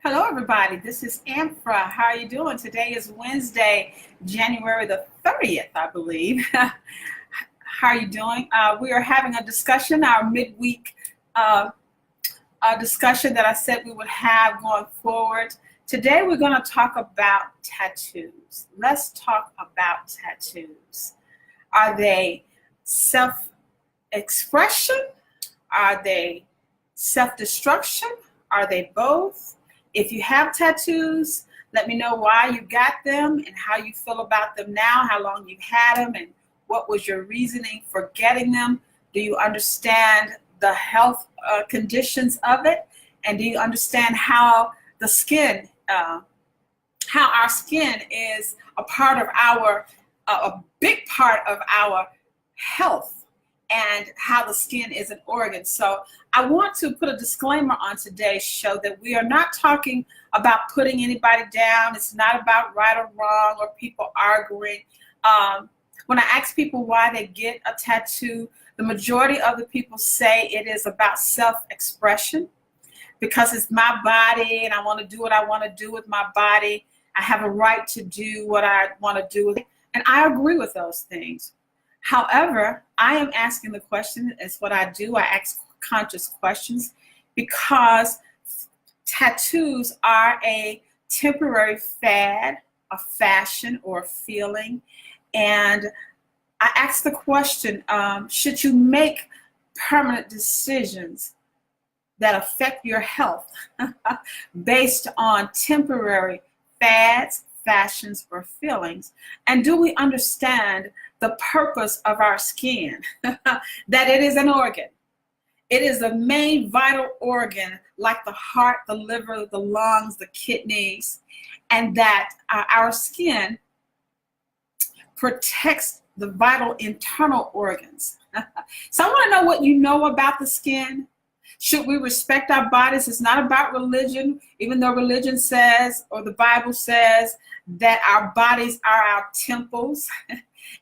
Hello, everybody. This is Anfra. How are you doing? Today is Wednesday, January the 30th, I believe. How are you doing? We are having a discussion, our midweek discussion that I said we would have going forward. Today, we're going to talk about tattoos. Let's talk about tattoos. Are they self-expression? Are they self-destruction? Are they both? If you have tattoos, let me know why you got them and how you feel about them now, how long you've had them, and what was your reasoning for getting them. Do you understand the health conditions of it? And do you understand how the skin, how our skin is a part of our, a big part of our health, and how the skin is an organ. So I want to put a disclaimer on today's show that we are not talking about putting anybody down. It's not about right or wrong or people arguing. When I ask people why they get a tattoo, the majority of the people say it is about self-expression, because it's my body and I want to do what I want to do with my body. I have a right to do what I want to do with it. And I agree with those things. However, I am asking the question, it's what I do. I ask conscious questions because tattoos are a temporary fad, a fashion, or a feeling. And I ask the question, should you make permanent decisions that affect your health based on temporary fads, fashions, or feelings? And do we understand the purpose of our skin, that it is an organ? It is the main vital organ, like the heart, the liver, the lungs, the kidneys, and that our skin protects the vital internal organs. So I want to know what you know about the skin. Should we respect our bodies? It's not about religion, even though religion says, or the Bible says, that our bodies are our temples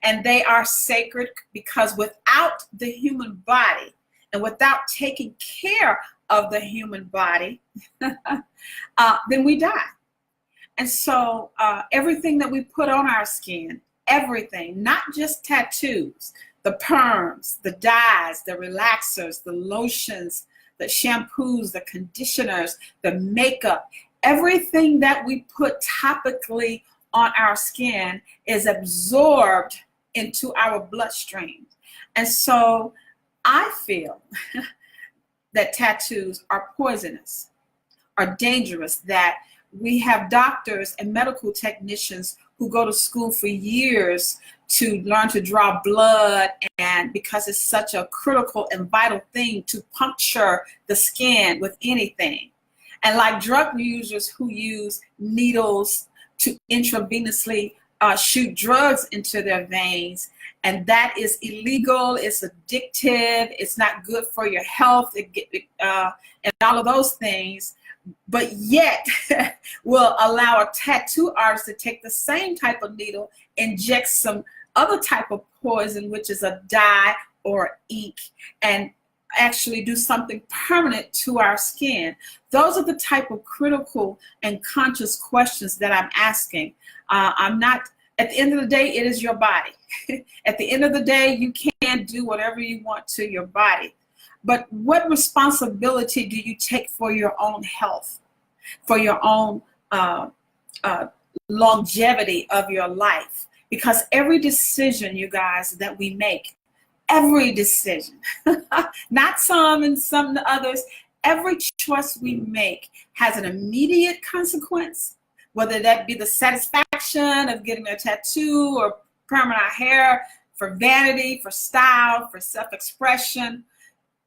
and they are sacred, because without the human body and without taking care of the human body, then we die. And so everything that we put on our skin, everything, not just tattoos, the perms, the dyes, the relaxers, the lotions, the shampoos, the conditioners, the makeup, everything that we put topically on our skin is absorbed into our bloodstream. And so I feel that tattoos are poisonous, are dangerous, that we have doctors and medical technicians who go to school for years to learn to draw blood, and because it's such a critical and vital thing to puncture the skin with anything. And like drug users who use needles to intravenously shoot drugs into their veins, and that is illegal, it's addictive, it's not good for your health, and all of those things. But yet will allow a tattoo artist to take the same type of needle, inject some other type of poison, which is a dye or ink, and actually do something permanent to our skin. Those are the type of critical and conscious questions that I'm asking. I'm not, at the end of the day, it is your body. At the end of the day, you can do whatever you want to your body. But what responsibility do you take for your own health, for your own longevity of your life? Because every decision, you guys, that we make, every decision, not some and some others, every choice we make has an immediate consequence, whether that be the satisfaction of getting a tattoo or permanent hair for vanity, for style, for self-expression.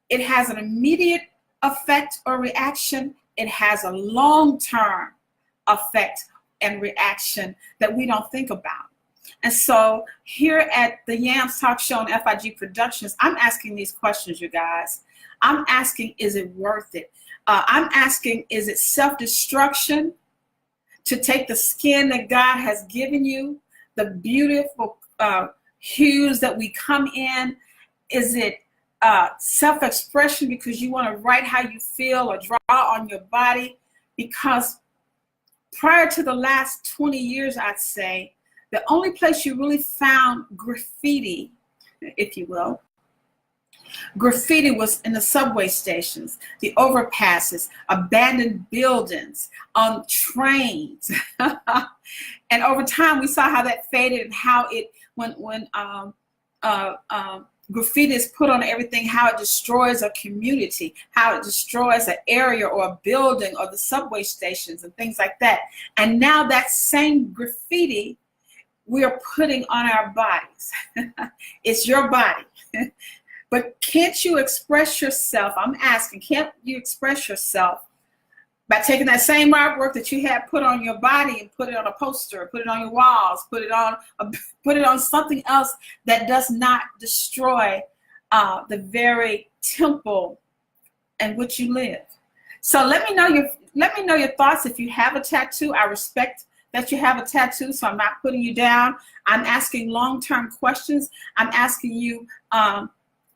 It has an immediate effect or reaction. It has a long-term effect and reaction that we don't think about. And so here at the Yams Talk Show and FIG Productions, I'm asking these questions, you guys. I'm asking, is it worth it? I'm asking, is it self-destruction to take the skin that God has given you, the beautiful hues that we come in? Is it self-expression because you want to write how you feel or draw on your body? Because prior to the last 20 years, I'd say, the only place you really found graffiti, if you will, graffiti was in the subway stations, the overpasses, abandoned buildings, on trains. And over time, we saw how that faded and how it, when graffiti is put on everything, how it destroys a community, how it destroys an area or a building or the subway stations and things like that. And now that same graffiti we are putting on our bodies. It's your body. But can't you express yourself? I'm asking, can't you express yourself by taking that same artwork that you had put on your body and put it on a poster, put it on your walls, put it on something else that does not destroy the very temple in which you live? So let me know your thoughts. If you have a tattoo, I respect that you have a tattoo, so I'm not putting you down. I'm asking long-term questions. I'm asking you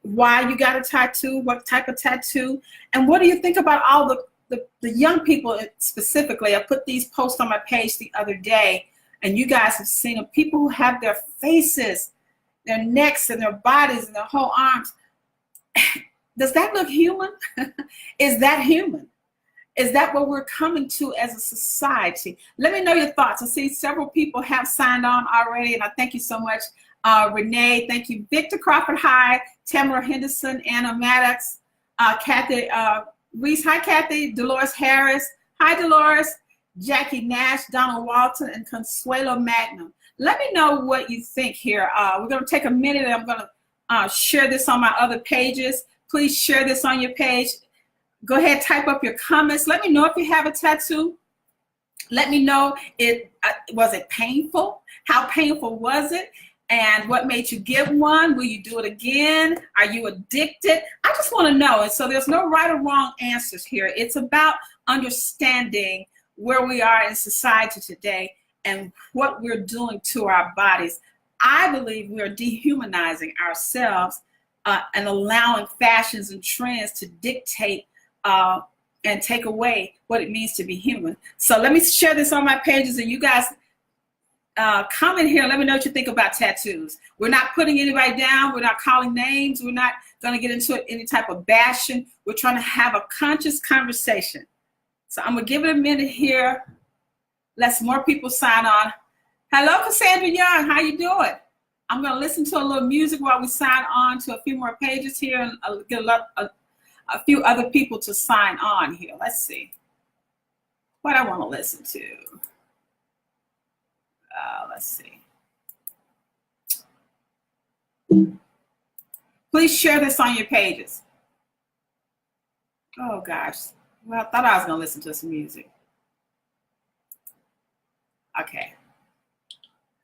why you got a tattoo, what type of tattoo, and what do you think about all the young people specifically? I put these posts on my page the other day, and you guys have seen them. People who have their faces, their necks, and their bodies, and their whole arms. Does that look human? Is that human? Is that what we're coming to as a society? Let me know your thoughts. I see several people have signed on already, and I thank you so much. Renee, thank you. Victor Crawford, hi. Tamara Henderson, Anna Maddox, Kathy Reese, hi Kathy. Dolores Harris, hi Dolores. Jackie Nash, Donald Walton, and Consuelo Magnum. Let me know what you think here. We're going to take a minute, and I'm going to share this on my other pages. Please share this on your page. Go ahead, type up your comments. Let me know if you have a tattoo. Let me know, was it painful? How painful was it? And what made you get one? Will you do it again? Are you addicted? I just want to know. And so there's no right or wrong answers here. It's about understanding where we are in society today and what we're doing to our bodies. I believe we are dehumanizing ourselves and allowing fashions and trends to dictate and take away what it means to be human. So let me share this on my pages, and you guys comment here. Let me know what you think about tattoos. We're not putting anybody down. We're not calling names. We're not going to get into any type of bashing. We're trying to have a conscious conversation. So I'm going to give it a minute here. Let some more people sign on. Hello, Cassandra Young. How you doing? I'm going to listen to a little music while we sign on to a few more pages here, and I'll get a few other people to sign on here. Let's see what I want to listen to. Let's see. Please share this on your pages. Oh gosh. Well, I thought I was going to listen to some music. Okay.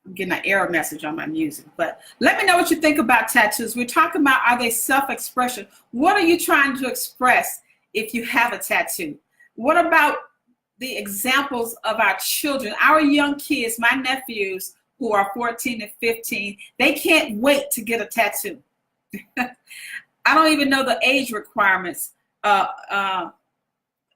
I'm getting an error message on my music, but let me know what you think about tattoos. We're talking about, are they self-expression? What are you trying to express if you have a tattoo? What about the examples of our children, our young kids, my nephews who are 14 and 15, they can't wait to get a tattoo. I don't even know the age requirements. Are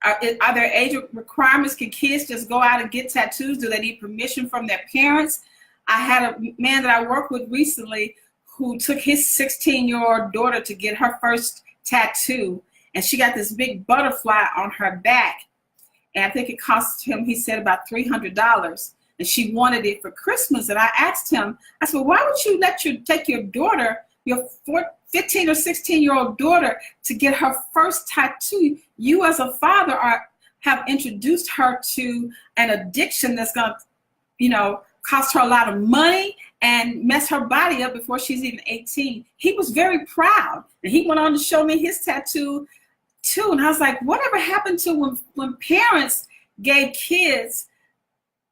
there age requirements? Can kids just go out and get tattoos? Do they need permission from their parents? I had a man that I worked with recently who took his 16-year-old daughter to get her first tattoo, and she got this big butterfly on her back. And I think it cost him, he said, about $300. And she wanted it for Christmas. And I asked him, I said, well, why would you take your daughter, your 15 or 16-year-old daughter, to get her first tattoo? You as a father have introduced her to an addiction that's going to, cost her a lot of money and mess her body up before she's even 18. He was very proud. And he went on to show me his tattoo too. And I was like, whatever happened to when parents gave kids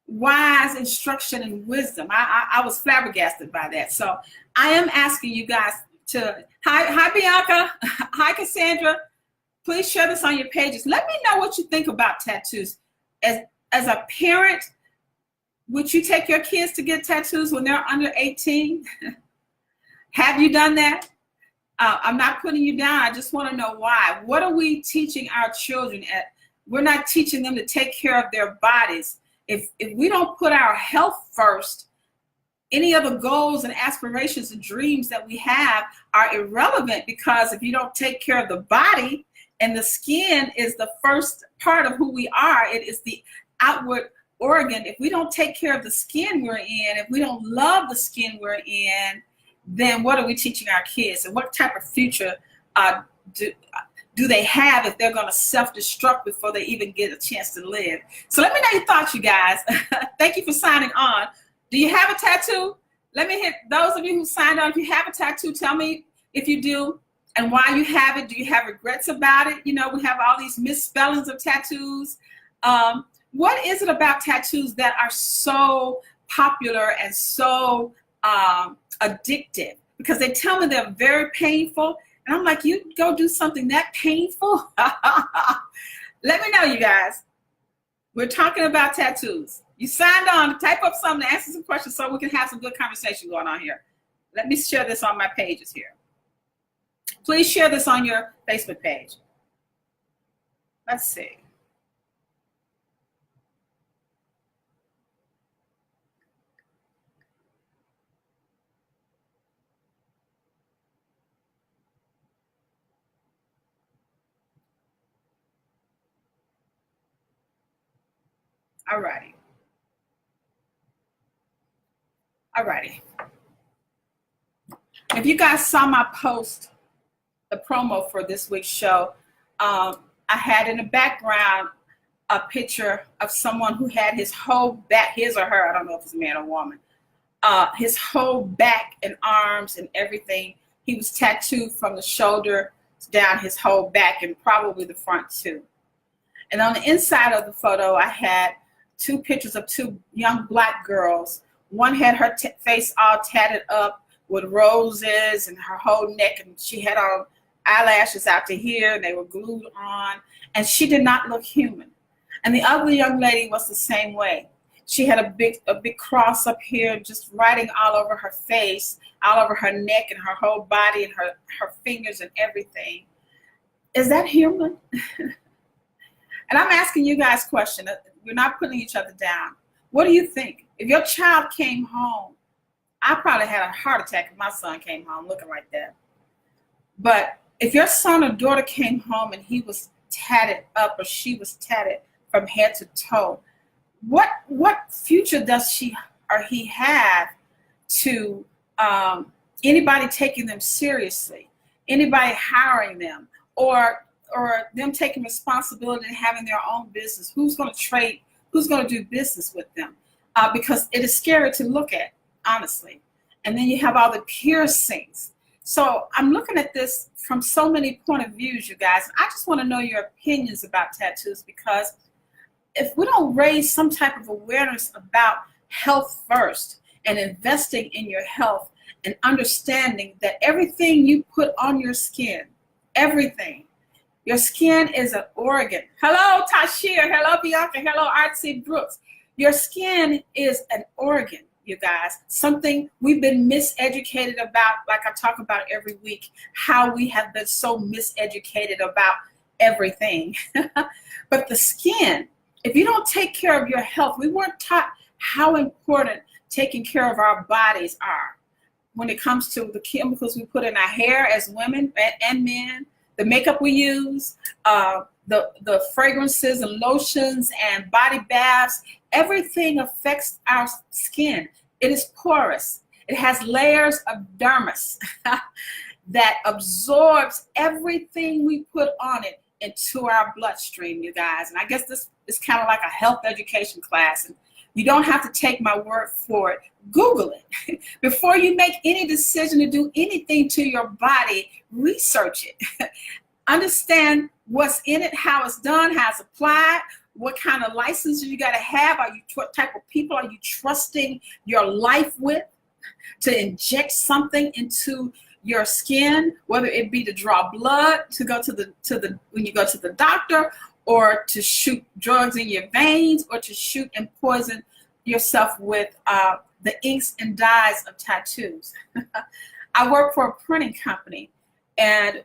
wise instruction and wisdom? I was flabbergasted by that. So I am asking you guys to, hi Bianca, hi Cassandra, please share this on your pages. Let me know what you think about tattoos. As a parent, would you take your kids to get tattoos when they're under 18? Have you done that? I'm not putting you down. I just want to know why. What are we teaching our children? We're not teaching them to take care of their bodies. If we don't put our health first, any other goals and aspirations and dreams that we have are irrelevant, because if you don't take care of the body, and the skin is the first part of who we are, it is the outward organ. If we don't take care of the skin we're in, if we don't love the skin we're in, then what are we teaching our kids? And what type of future do they have if they're going to self-destruct before they even get a chance to live? So let me know your thoughts, you guys. Thank you for signing on. Do you have a tattoo? Let me hit those of you who signed on. If you have a tattoo, tell me if you do and why you have it. Do you have regrets about it? You know, we have all these misspellings of tattoos. What is it about tattoos that are so popular and so addictive? Because they tell me they're very painful. And I'm like, you go do something that painful? Let me know, you guys. We're talking about tattoos. You signed on to type up something to answer some questions so we can have some good conversation going on here. Let me share this on my pages here. Please share this on your Facebook page. Let's see. All righty. All righty. If you guys saw my post, the promo for this week's show, I had in the background a picture of someone who had his whole back, his or her, I don't know if it's a man or woman, his whole back and arms and everything. He was tattooed from the shoulder down his whole back and probably the front too. And on the inside of the photo, I had two pictures of two young Black girls. One had her face all tatted up with roses and her whole neck, and she had all eyelashes out to here, and they were glued on, and she did not look human. And the other young lady was the same way. She had a big cross up here, just writing all over her face, all over her neck and her whole body and her fingers and everything. Is that human? And I'm asking you guys a question. We're not putting each other down. What do you think? If your child came home, I probably had a heart attack if my son came home looking like that. But if your son or daughter came home and he was tatted up or she was tatted from head to toe, what future does she or he have to anybody taking them seriously, anybody hiring them, or them taking responsibility and having their own business? Who's going to trade? Who's going to do business with them? Because it is scary to look at, honestly. And then you have all the piercings. So I'm looking at this from so many point of views, you guys. I just want to know your opinions about tattoos, because if we don't raise some type of awareness about health first and investing in your health and understanding that everything you put on your skin, everything, your skin is an organ. Hello, Tashir. Hello, Bianca. Hello, Artsy Brooks. Your skin is an organ, you guys. Something we've been miseducated about, like I talk about every week, how we have been so miseducated about everything. But the skin, if you don't take care of your health, we weren't taught how important taking care of our bodies are when it comes to the chemicals we put in our hair as women and men, the makeup we use, the fragrances and lotions and body baths. Everything affects our skin. It is porous. It has layers of dermis that absorbs everything we put on it into our bloodstream, you guys. And I guess this is kind of like a health education class. And you don't have to take my word for it. Google it. Before you make any decision to do anything to your body, research it. Understand what's in it, how it's done, how it's applied, what kind of licenses you got to have. What type of people are you trusting your life with to inject something into your skin, whether it be to draw blood, to go to the when you go to the doctor, or to shoot drugs in your veins, or to shoot and poison yourself with the inks and dyes of tattoos. I work for a printing company, and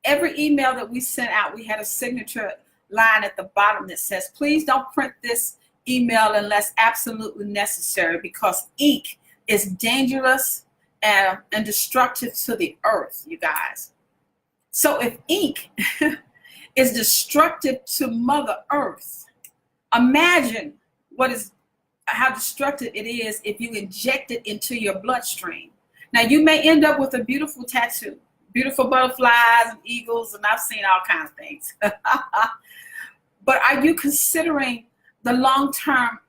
every email that we sent out, we had a signature line at the bottom that says, please don't print this email unless absolutely necessary, because ink is dangerous and destructive to the earth, you guys. So if ink is destructive to Mother Earth, imagine how destructive it is if you inject it into your bloodstream. Now, you may end up with a beautiful tattoo, beautiful butterflies and eagles, and I've seen all kinds of things. But are you considering the long-term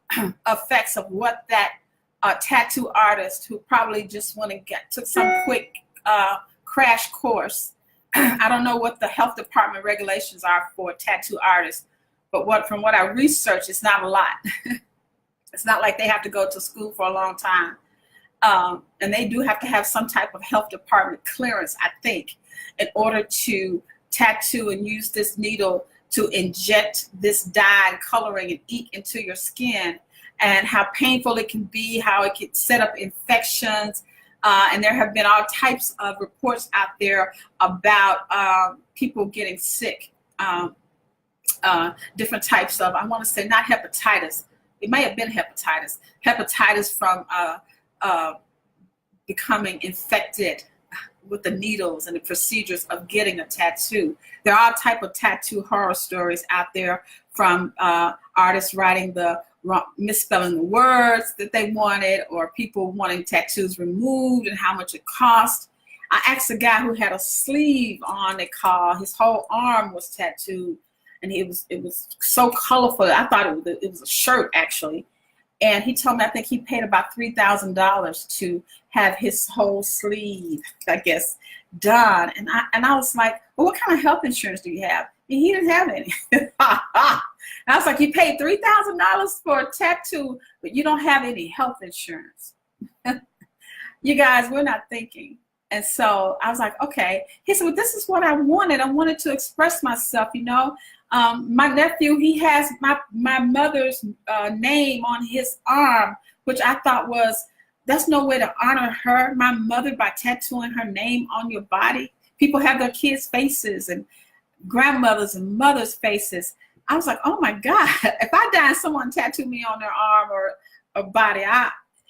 effects of what that tattoo artist, who probably just took some quick crash course? I don't know what the health department regulations are for tattoo artists, but from what I researched, it's not a lot. It's not like they have to go to school for a long time. And they do have to have some type of health department clearance, I think, in order to tattoo and use this needle to inject this dye and coloring and ink into your skin, and how painful it can be, how it can set up infections. And there have been all types of reports out there about people getting sick, different types of, I want to say not hepatitis, it may have been hepatitis from becoming infected with the needles and the procedures of getting a tattoo. There are all type of tattoo horror stories out there, from artists writing misspelling the words that they wanted, or people wanting tattoos removed and how much it cost. I asked a guy who had a sleeve on his whole arm was tattooed, and it was so colorful. I thought it was a shirt, actually. And he told me, I think he paid about $3,000 to have his whole sleeve, I guess, done. And I was like, well, what kind of health insurance do you have? And he didn't have any. And I was like, you paid $3,000 for a tattoo, but you don't have any health insurance. You guys, we're not thinking. And so I was like, okay. He said, well, this is what I wanted. I wanted to express myself, you know. My nephew, he has my mother's name on his arm, which I thought that's no way to honor her, my mother, by tattooing her name on your body. People have their kids' faces and grandmothers and mothers' faces. I was like, oh my God, if I die and someone tattooed me on their arm or body,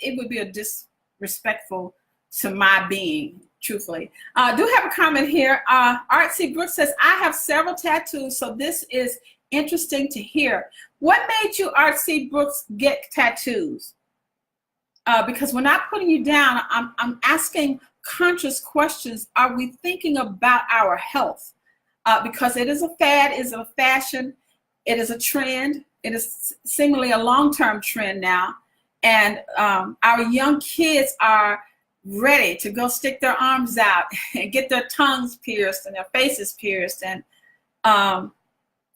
it would be a disrespectful to my being, truthfully. I do have a comment here. Art C. Brooks says, I have several tattoos, so this is interesting to hear. What made you, Art C. Brooks, get tattoos? Because we're not putting you down. I'm asking conscious questions. Are we thinking about our health? Because it is a fad, it is a fashion, it is a trend. It is seemingly a long-term trend now. And our young kids are ready to go stick their arms out and get their tongues pierced and their faces pierced. And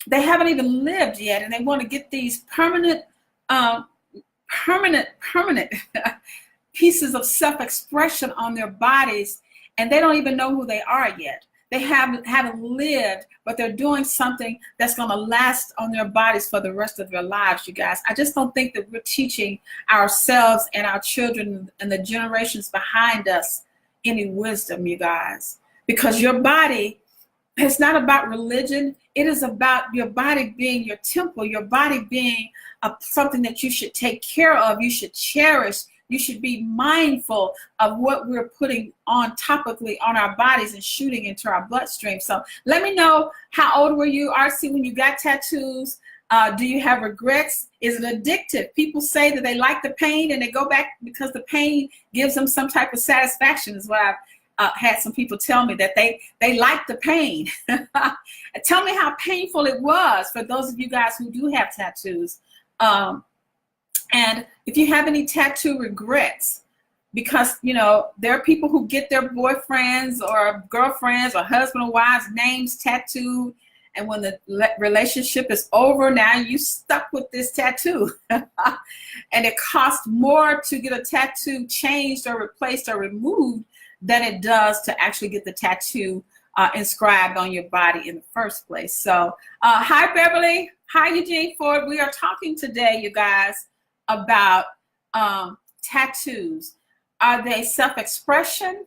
they haven't even lived yet. And they want to get these permanent pieces of self-expression on their bodies. And they don't even know who they are yet. They haven't lived, but they're doing something that's going to last on their bodies for the rest of their lives, you guys. I just don't think that we're teaching ourselves and our children and the generations behind us any wisdom, you guys. Because your body, it's not about religion. It is about your body being your temple, your body being something that you should take care of, you should cherish. You should be mindful of what we're putting on topically on our bodies and shooting into our bloodstream. So let me know, how old were you, RC, when you got tattoos? Do you have regrets? Is it addictive? People say that they like the pain and they go back because the pain gives them some type of satisfaction, is what I've had some people tell me, that they like the pain. Tell me how painful it was for those of you guys who do have tattoos. And if you have any tattoo regrets, because, you know, there are people who get their boyfriends or girlfriends or husband or wives' names tattooed. And when the relationship is over, now you stuck with this tattoo. And it costs more to get a tattoo changed or replaced or removed than it does to actually get the tattoo inscribed on your body in the first place. So hi, Beverly. Hi, Eugene Ford. We are talking today, you guys, about tattoos. Are they self-expression,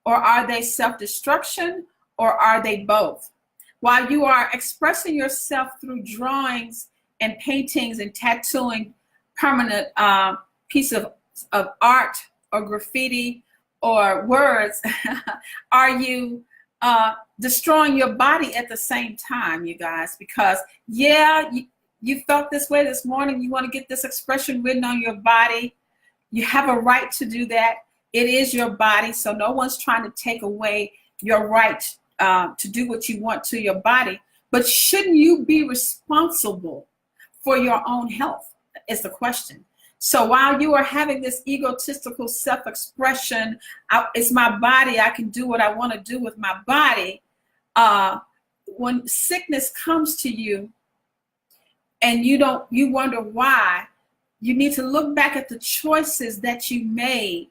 or are they self-destruction, or are they both? While you are expressing yourself through drawings and paintings and tattooing permanent piece of art or graffiti or words, are you destroying your body at the same time, you guys? Because yeah, you felt this way this morning. You want to get this expression written on your body. You have a right to do that. It is your body, so no one's trying to take away your right to do what you want to your body. But shouldn't you be responsible for your own health is the question. So while you are having this egotistical self-expression, it's my body, I can do what I want to do with my body. When sickness comes to you and you wonder why, you need to look back at the choices that you made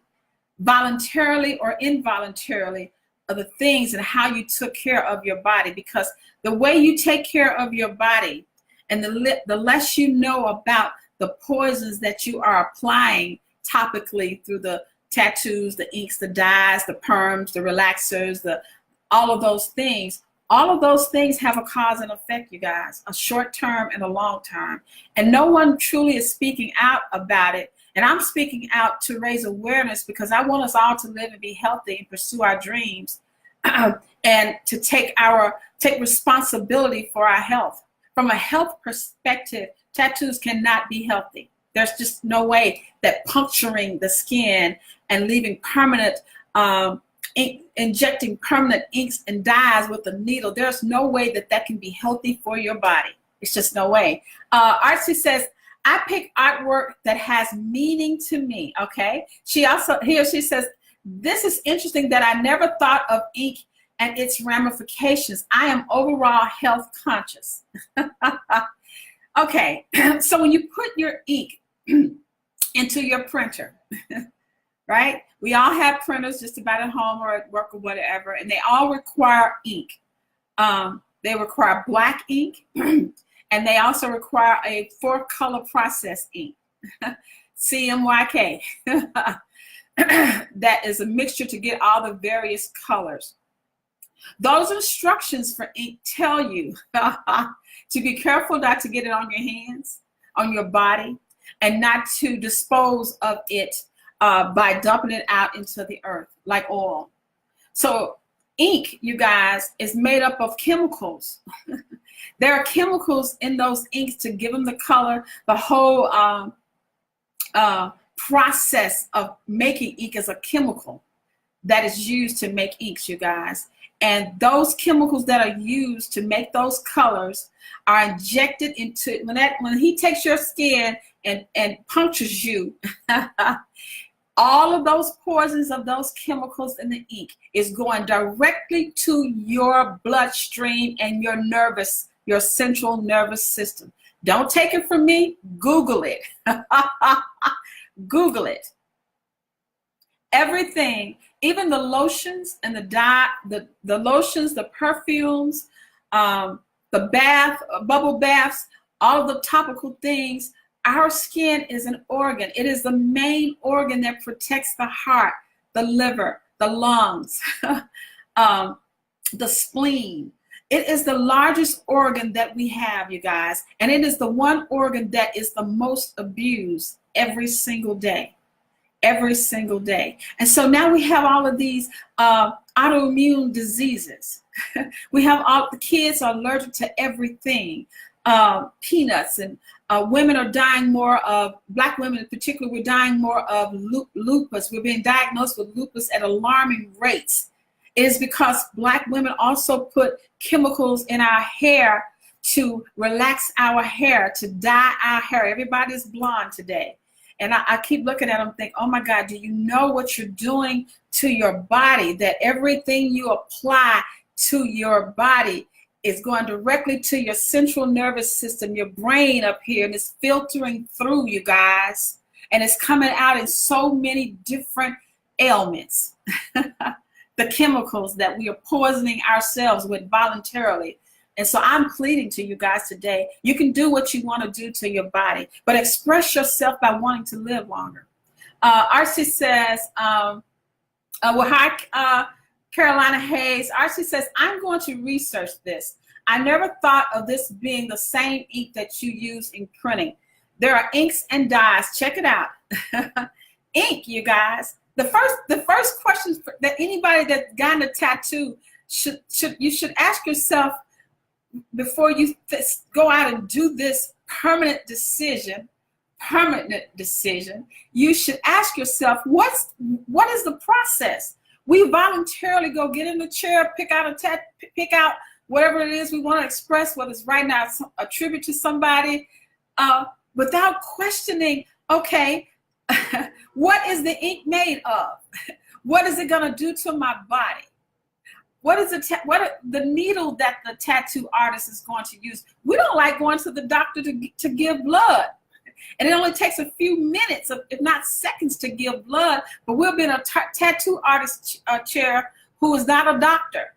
voluntarily or involuntarily of the things and how you took care of your body. Because the way you take care of your body and the less you know about the poisons that you are applying topically through the tattoos, the inks, the dyes, the perms, the relaxers, all of those things have a cause and effect, you guys, a short term and a long term. And no one truly is speaking out about it. And I'm speaking out to raise awareness because I want us all to live and be healthy and pursue our dreams and to take responsibility for our health. From a health perspective, tattoos cannot be healthy. There's just no way that puncturing the skin and leaving permanent, injecting permanent inks and dyes with a needle, there's no way that can be healthy for your body. It's just no way. Artsy says, I pick artwork that has meaning to me, okay? She says, this is interesting that I never thought of ink and its ramifications. I am overall health conscious. Okay, so when you put your ink into your printer, right? We all have printers just about at home or at work or whatever, and they all require ink. They require black ink, and they also require a 4-color process ink, CMYK. That is a mixture to get all the various colors. Those instructions for ink tell you to be careful not to get it on your hands, on your body, and not to dispose of it by dumping it out into the earth like oil. So ink, you guys, is made up of chemicals. There are chemicals in those inks to give them the color. The whole process of making ink is a chemical that is used to make inks, you guys. And those chemicals that are used to make those colors are injected into, when he takes your skin and punctures you, all of those poisons of those chemicals in the ink is going directly to your bloodstream and your central nervous system. Don't take it from me, Google it. Google it. Everything, even the lotions and the lotions, the perfumes, the bubble baths, all of the topical things. Our skin is an organ. It is the main organ that protects the heart, the liver, the lungs, the spleen. It is the largest organ that we have, you guys, and it is the one organ that is the most abused every single day. Every single day. And so now we have all of these autoimmune diseases. We have all the kids are allergic to everything. Peanuts, and women are dying more of, Black women in particular, we're dying more of lupus. We're being diagnosed with lupus at alarming rates. It is because Black women also put chemicals in our hair to relax our hair, to dye our hair. Everybody's blonde today. And I keep looking at them and think, oh my God, do you know what you're doing to your body? That everything you apply to your body is going directly to your central nervous system, your brain up here, and it's filtering through, you guys. And it's coming out in so many different ailments. The chemicals that we are poisoning ourselves with voluntarily. And so I'm pleading to you guys today, you can do what you want to do to your body, but express yourself by wanting to live longer. Archie says, well, hi, Carolina Hayes. Archie says, I'm going to research this. I never thought of this being the same ink that you use in printing. There are inks and dyes. Check it out. Ink, you guys. The first question that anybody that's gotten a tattoo you should ask yourself before you go out and do this permanent decision, you should ask yourself, what is the process? We voluntarily go get in the chair, pick out whatever it is we want to express, whether it's right now a tribute to somebody, without questioning, okay, what is the ink made of? What is it going to do to my body? What is the needle that the tattoo artist is going to use? We don't like going to the doctor to give blood. And it only takes a few minutes, if not seconds, to give blood. But we'll be in a tattoo artist chair who is not a doctor,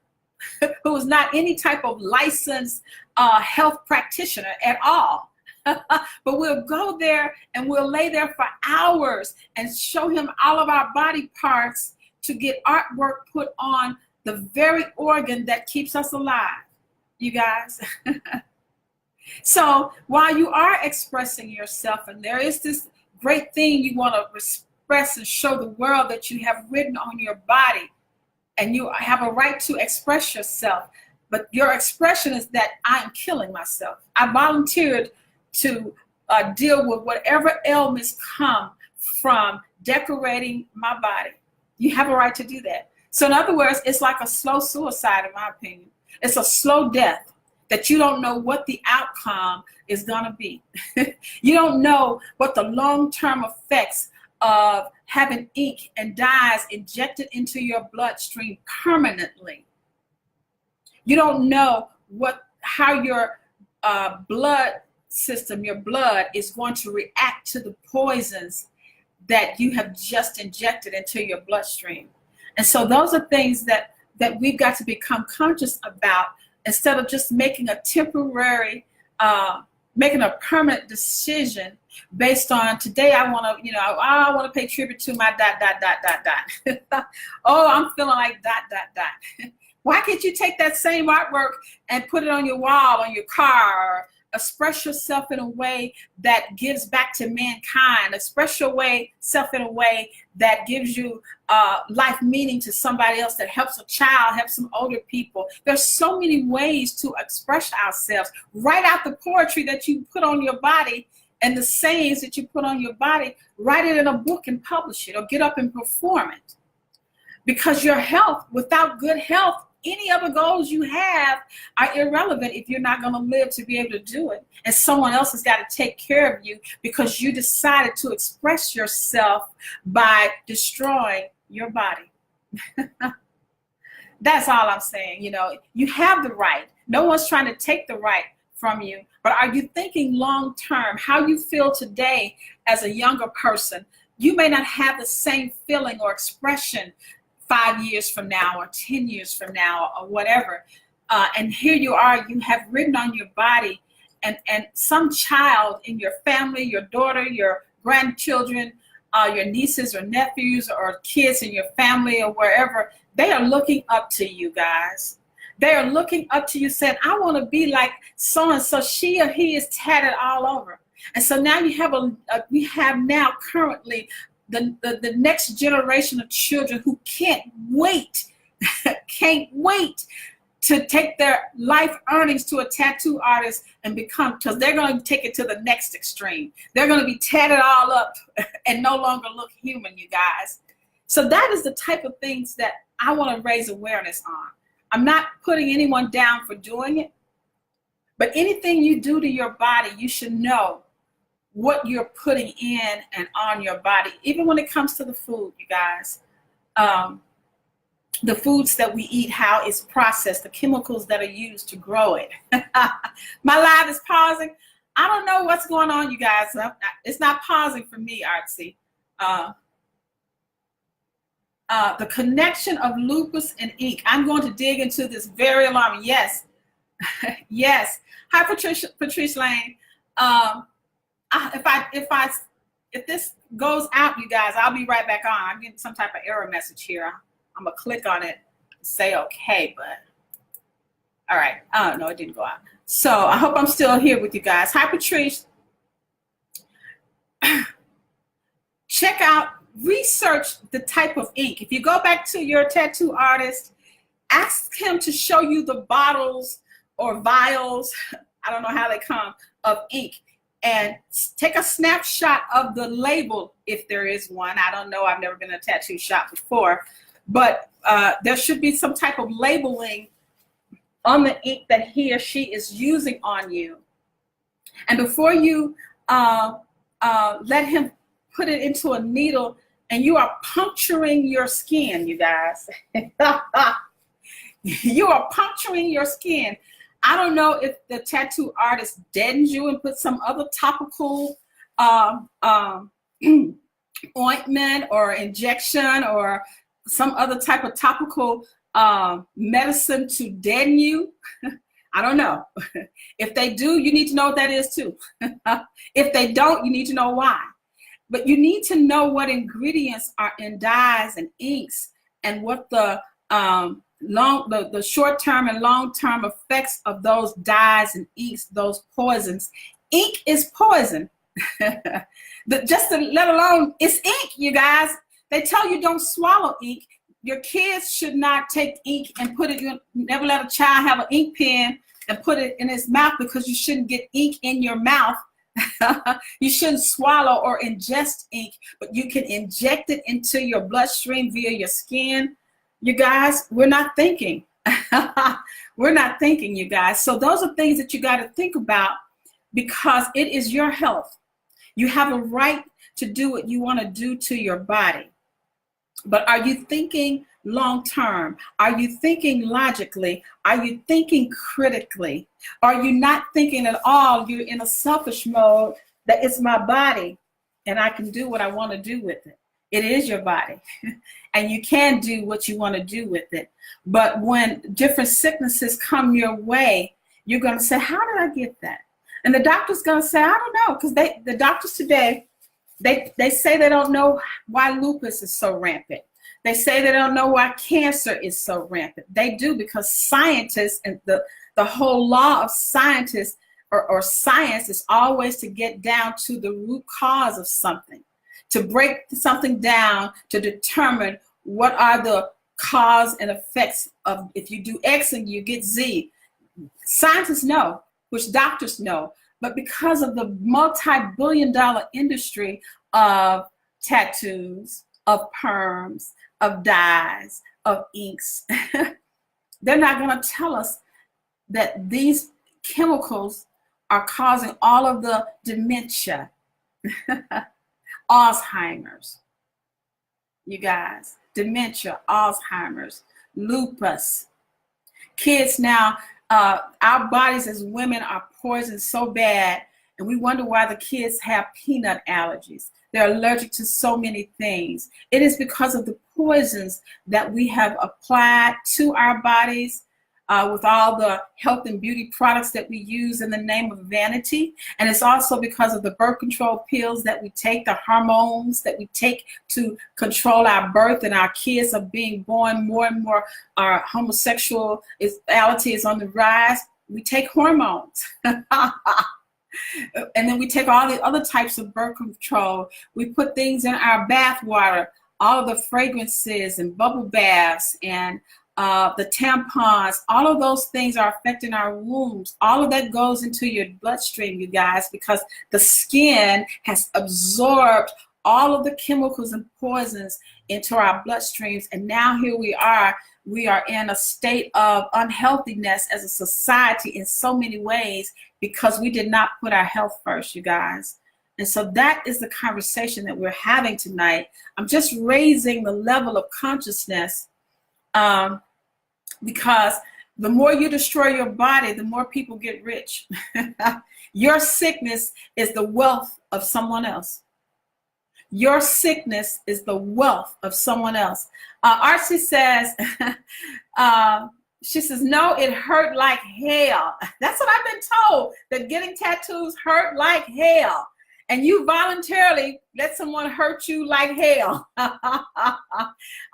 who is not any type of licensed health practitioner at all. But we'll go there and we'll lay there for hours and show him all of our body parts to get artwork put on the very organ that keeps us alive, you guys. So while you are expressing yourself, and there is this great thing you want to express and show the world that you have written on your body, and you have a right to express yourself, but your expression is that I'm killing myself. I volunteered to deal with whatever ailments come from decorating my body. You have a right to do that. So in other words, it's like a slow suicide, in my opinion. It's a slow death that you don't know what the outcome is going to be. You don't know what the long-term effects of having ink and dyes injected into your bloodstream permanently. You don't know how your blood system, your blood, is going to react to the poisons that you have just injected into your bloodstream. And so those are things that we've got to become conscious about, instead of just making a temporary, making a permanent decision based on today. I want to, I want to pay tribute to my ... Oh, I'm feeling like ... Why can't you take that same artwork and put it on your wall, on your car, or express yourself in a way that gives back to mankind? Express yourself in a way that gives you life meaning to somebody else, that helps a child, helps some older people. There's so many ways to express ourselves. Write out the poetry that you put on your body and the sayings that you put on your body. Write it in a book and publish it, or get up and perform it. Because your health, without good health, any other goals you have are irrelevant if you're not going to live to be able to do it. And someone else has got to take care of you because you decided to express yourself by destroying your body. That's all I'm saying. You have the right. No one's trying to take the right from you. But are you thinking long term? How you feel today as a younger person, you may not have the same feeling or expression 5 years from now or 10 years from now or whatever. And here you are, you have written on your body, and some child in your family, your daughter, your grandchildren, your nieces or nephews or kids in your family or wherever, they are looking up to you guys. They are looking up to you saying, I want to be like so-and-so, she or he is tatted all over. And so now we have now currently the next generation of children who can't wait to take their life earnings to a tattoo artist and because they're going to take it to the next extreme. They're going to be tatted all up and no longer look human, you guys. So that is the type of things that I want to raise awareness on. I'm not putting anyone down for doing it, but anything you do to your body, you should know what you're putting in and on your body, even when it comes to the food, you guys. The foods that we eat, how it's processed, the chemicals that are used to grow it. My live is pausing. I don't know what's going on, you guys. It's not pausing for me, Artsy. The connection of lupus and ink. I'm going to dig into this very alarming. Yes. Yes. Hi, Patrice Lane. If this goes out, you guys, I'll be right back on. I'm getting some type of error message here. I'm gonna click on it and say okay, but All right. Oh, no, it didn't go out. So I hope I'm still here with you guys. Hi, Patrice. Check out, research the type of ink. If you go back to your tattoo artist, ask him to show you the bottles or vials, I don't know how they come, of ink, and take a snapshot of the label if there is one. I don't know. I've never been in a tattoo shop before, but there should be some type of labeling on the ink that he or she is using on you. And before you let him put it into a needle, and you are puncturing your skin, you guys. You are puncturing your skin. I don't know if the tattoo artist deadens you and put some other topical ointment or injection or some other type of topical medicine to deaden you. I don't know. If they do, you need to know what that is too. If they don't, you need to know why. But you need to know what ingredients are in dyes and inks, and what the short-term and long-term effects of those dyes and inks, those poisons. Ink is poison. Just to let alone, it's ink, you guys. They tell you don't swallow ink. Your kids should not take ink and put it in, never let a child have an ink pen and put it in his mouth, because you shouldn't get ink in your mouth. You shouldn't swallow or ingest ink, but you can inject it into your bloodstream via your skin. You guys, we're not thinking. We're not thinking, you guys. So those are things that you got to think about, because it is your health. You have a right to do what you want to do to your body. But are you thinking long term? Are you thinking logically? Are you thinking critically? Are you not thinking at all? You're in a selfish mode that it's my body and I can do what I want to do with it. It is your body and you can do what you want to do with it. But when different sicknesses come your way, you're going to say, how did I get that? And the doctor's going to say, I don't know, because the doctors today, they say they don't know why lupus is so rampant. They say they don't know why cancer is so rampant. They do, because scientists and the whole law of scientists or science is always to get down to the root cause of something, to break something down, to determine what are the cause and effects of, if you do X and you get Z. Scientists know, which doctors know. But because of the multi-billion-dollar industry of tattoos, of perms, of dyes, of inks, they're not going to tell us that these chemicals are causing all of the dementia, Alzheimer's, you guys, dementia, Alzheimer's, lupus. Kids now, our bodies as women are poisoned so bad, and we wonder why the kids have peanut allergies. They're allergic to so many things. It is because of the poisons that we have applied to our bodies with all the health and beauty products that we use in the name of vanity. And it's also because of the birth control pills that we take, the hormones that we take to control our birth, and our kids are being born more and more. Our homosexuality is on the rise. We take hormones. And then we take all the other types of birth control. We put things in our bath water, all of the fragrances and bubble baths and the tampons. All of those things are affecting our wombs. All of that goes into your bloodstream, you guys, because the skin has absorbed all of the chemicals and poisons into our bloodstreams. And now here we are in a state of unhealthiness as a society in so many ways, because we did not put our health first, you guys. And so that is the conversation that we're having tonight. I'm just raising the level of consciousness, because the more you destroy your body, the more people get rich. Your sickness is the wealth of someone else. Your sickness is the wealth of someone else. Archie says, she says, no, it hurt like hell. That's what I've been told, that getting tattoos hurt like hell. And you voluntarily let someone hurt you like hell.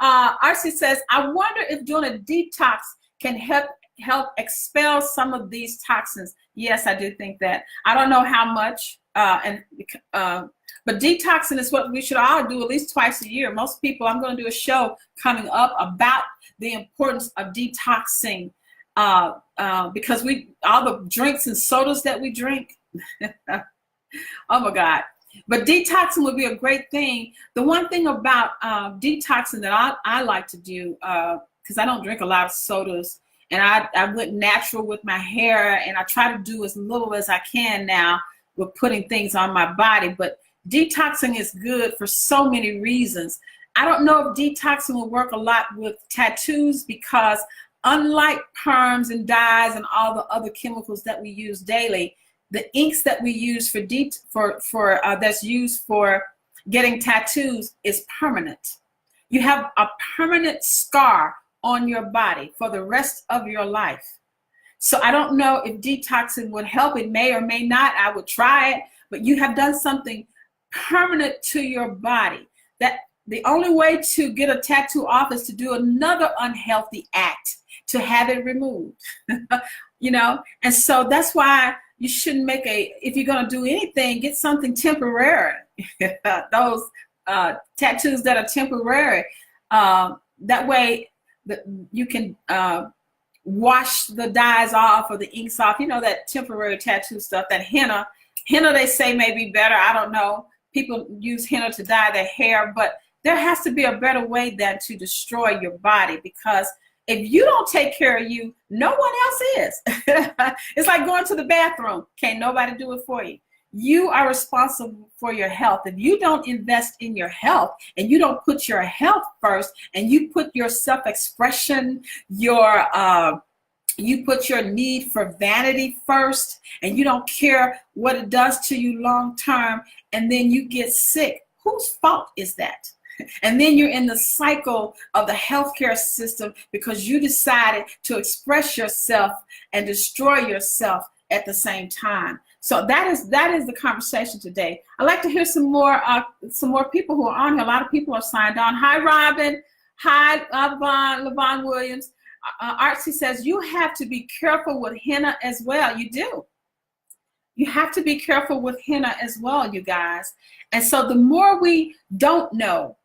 Archie says, I wonder if doing a detox can help help expel some of these toxins. Yes, I do think that. I don't know how much, but detoxing is what we should all do at least twice a year. Most people, I'm going to do a show coming up about the importance of detoxing, because all the drinks and sodas that we drink, oh my God. But detoxing would be a great thing. The one thing about detoxing that I like to do, because I don't drink a lot of sodas, and I went natural with my hair, and I try to do as little as I can now with putting things on my body. But detoxing is good for so many reasons. I don't know if detoxing will work a lot with tattoos, because unlike perms and dyes and all the other chemicals that we use daily, the inks that we use that's used for getting tattoos is permanent. You have a permanent scar on your body for the rest of your life. So I don't know if detoxing would help. It may or may not. I would try it, but you have done something permanent to your body. That the only way to get a tattoo off is to do another unhealthy act to have it removed. And so that's why you shouldn't if you're going to do anything, get something temporary. Those tattoos that are temporary. That way you can wash the dyes off or the inks off. That temporary tattoo stuff, that henna they say may be better. I don't know. People use henna to dye their hair, but there has to be a better way than to destroy your body, because if you don't take care of you, no one else is. It's like going to the bathroom. Can't nobody do it for you. You are responsible for your health. If you don't invest in your health, and you don't put your health first, and you put your self-expression, you put your need for vanity first, and you don't care what it does to you long term, and then you get sick, whose fault is that? And then you're in the cycle of the healthcare system because you decided to express yourself and destroy yourself at the same time. So that is the conversation today. I'd like to hear some more people who are on here. A lot of people are signed on. Hi, Robin. Hi, Levon Williams. Artsy says, you have to be careful with henna as well. You do. You have to be careful with henna as well, you guys. And so the more we don't know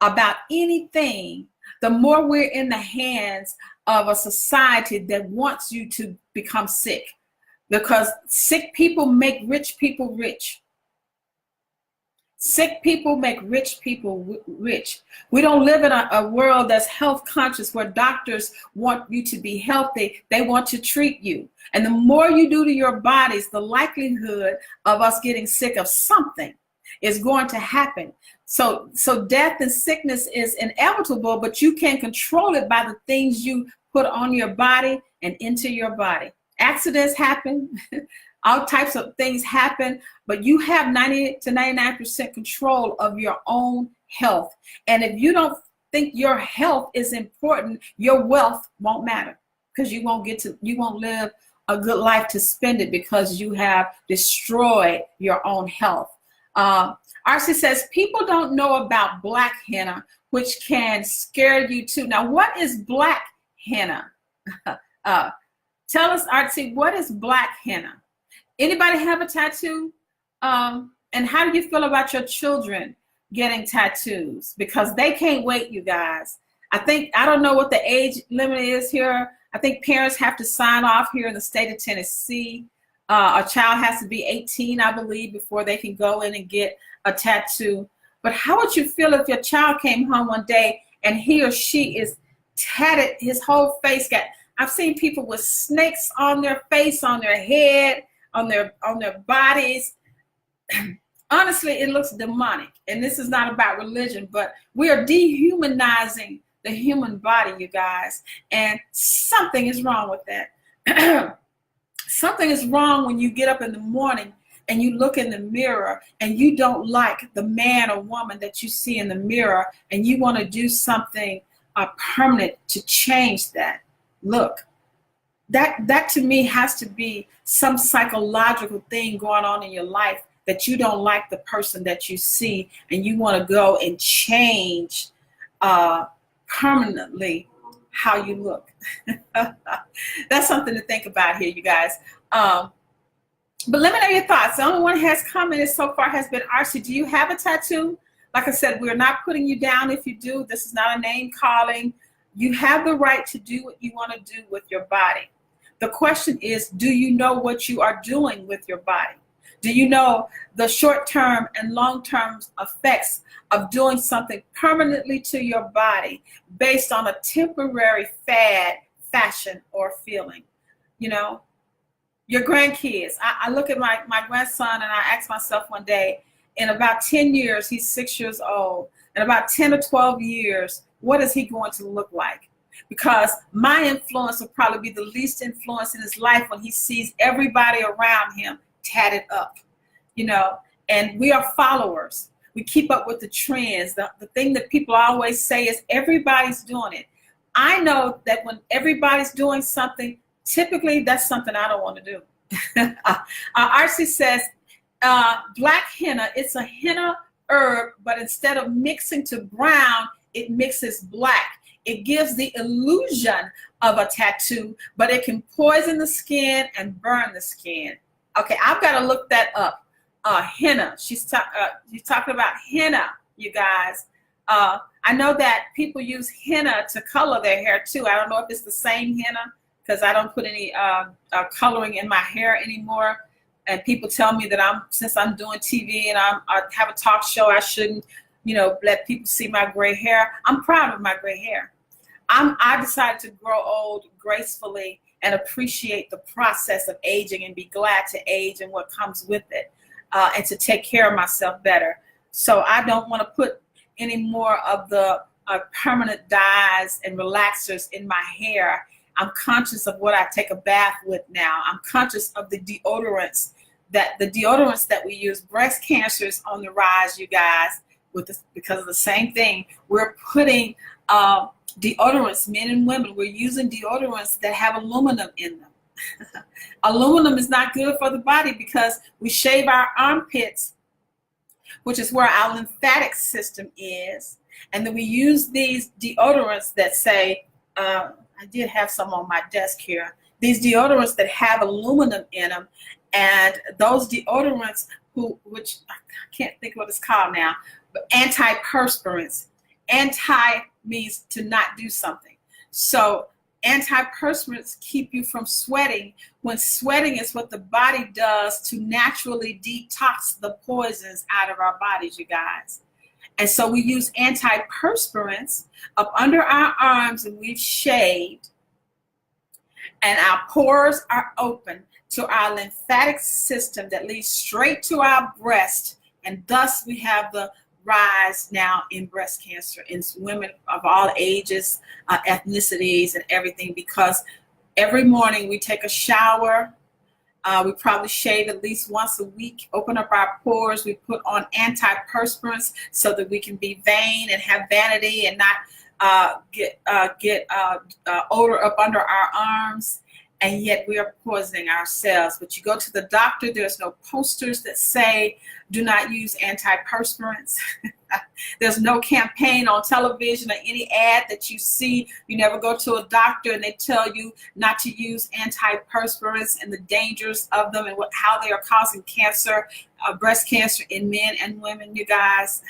about anything, the more we're in the hands of a society that wants you to become sick, because sick people make rich people rich. Sick people make rich people rich. We don't live in a world that's health conscious, where doctors want you to be healthy. They want to treat you. And the more you do to your bodies, the likelihood of us getting sick of something is going to happen. So death and sickness is inevitable, but you can control it by the things you put on your body and into your body. Accidents happen. All types of things happen, but you have 90 to 99% control of your own health. And if you don't think your health is important, your wealth won't matter, because you won't live a good life to spend it, because you have destroyed your own health. Arcee says, people don't know about black henna, which can scare you too. Now, what is black henna? Tell us, Arcee, what is black henna? Anybody have a tattoo? And how do you feel about your children getting tattoos? Because they can't wait, you guys. I don't know what the age limit is here. I think parents have to sign off here in the state of Tennessee. A child has to be 18, I believe, before they can go in and get a tattoo. But how would you feel if your child came home one day and he or she is tatted, his whole face I've seen people with snakes on their face, on their head, on their bodies. Honestly, it looks demonic. And this is not about religion, but we are dehumanizing the human body, you guys. And something is wrong with that. Something is wrong when you get up in the morning and you look in the mirror and you don't like the man or woman that you see in the mirror, and you want to do something permanent to change that look. That to me has to be some psychological thing going on in your life, that you don't like the person that you see and you want to go and change permanently how you look. That's something to think about here, you guys. But let me know your thoughts. The only one who has commented so far has been RC. Do you have a tattoo? Like I said, we're not putting you down if you do. This is not a name calling. You have the right to do what you want to do with your body. The question is, do you know what you are doing with your body? Do you know the short-term and long-term effects of doing something permanently to your body based on a temporary fad, fashion, or feeling? You know, your grandkids. I look at my grandson and I ask myself one day, in about 10 years, he's 6 years old. In about 10 or 12 years, what is he going to look like? Because my influence will probably be the least influence in his life when he sees everybody around him tatted up, you know, and we are followers. We keep up with the trends. The thing that people always say is everybody's doing it. I know that when everybody's doing something, typically that's something I don't want to do. RC says, black henna, it's a henna herb, but instead of mixing to brown, it mixes black. It gives the illusion of a tattoo, but it can poison the skin and burn the skin. Okay, I've got to look that up. Henna, she's talking about henna, you guys. I know that people use henna to color their hair too. I don't know if it's the same henna because I don't put any coloring in my hair anymore. And people tell me that since I'm doing TV and I have a talk show, I shouldn't, you know, let people see my gray hair. I'm proud of my gray hair. I decided to grow old gracefully and appreciate the process of aging and be glad to age and what comes with it, and to take care of myself better. So I don't want to put any more of the permanent dyes and relaxers in my hair. I'm conscious of what I take a bath with now. I'm conscious of the deodorants that we use. Breast cancer is on the rise, you guys, because of the same thing. We're putting deodorants, men and women, we're using deodorants that have aluminum in them. Aluminum is not good for the body because we shave our armpits, which is where our lymphatic system is. And then we use these deodorants that say, I did have some on my desk here, these deodorants that have aluminum in them. And those deodorants, which I can't think what it's called now, but antiperspirants. Anti means to not do something. So antiperspirants keep you from sweating, when sweating is what the body does to naturally detox the poisons out of our bodies, you guys. And so we use antiperspirants up under our arms, and we've shaved, and our pores are open to our lymphatic system that leads straight to our breast, and thus we have the rise now in breast cancer in women of all ages, ethnicities, and everything, because every morning we take a shower. We probably shave at least once a week, open up our pores. We put on antiperspirants so that we can be vain and have vanity and not get odor up under our arms. And yet we are poisoning ourselves. But you go to the doctor, there's no posters that say, do not use antiperspirants. There's no campaign on television or any ad that you see. You never go to a doctor and they tell you not to use antiperspirants and the dangers of them and how they are causing cancer, breast cancer in men and women, you guys.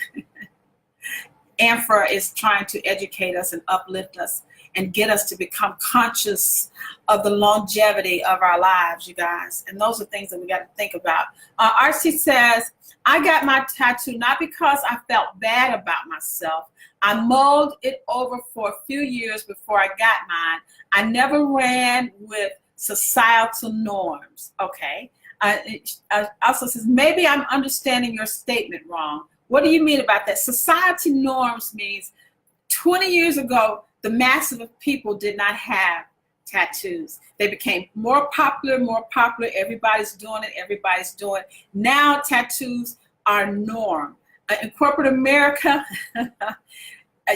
Anfra is trying to educate us and uplift us and get us to become conscious of the longevity of our lives, you guys. And those are things that we got to think about. RC says, I got my tattoo not because I felt bad about myself. I mulled it over for a few years before I got mine. I never ran with societal norms. Okay. Also says, maybe I'm understanding your statement wrong. What do you mean about that? Society norms means 20 years ago, the massive of people did not have tattoos. They became more popular. Everybody's doing it. Now tattoos are norm. In corporate America,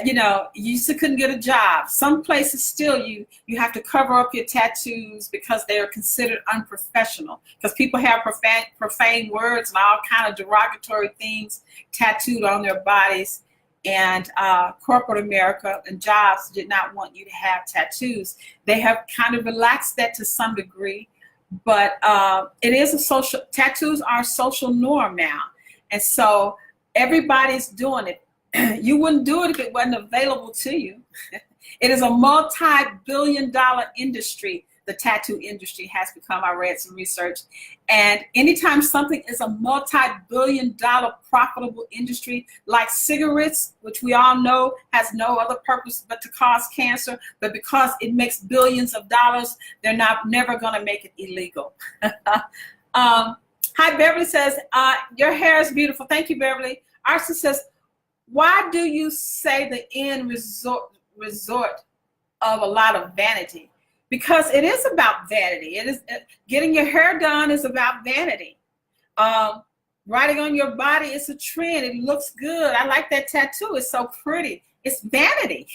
you know, you used to couldn't get a job. Some places still you have to cover up your tattoos because they are considered unprofessional, because people have profane words and all kind of derogatory things tattooed on their bodies. and corporate America and jobs did not want you to have tattoos. They have kind of relaxed that to some degree, but it is a social, tattoos are a social norm now. And so everybody's doing it. You wouldn't do it if it wasn't available to you. It is a multi-billion-dollar industry. The tattoo industry has become. I read some research. And anytime something is a multi-billion-dollar profitable industry, like cigarettes, which we all know has no other purpose but to cause cancer, but because it makes billions of dollars, they're never going to make it illegal. Hi, Beverly says, your hair is beautiful. Thank you, Beverly. Arson says, why do you say the end resort of a lot of vanity? Because it is about vanity. It is getting your hair done is about vanity. Writing on your body is a trend. It looks good. I like that tattoo. It's so pretty. It's vanity.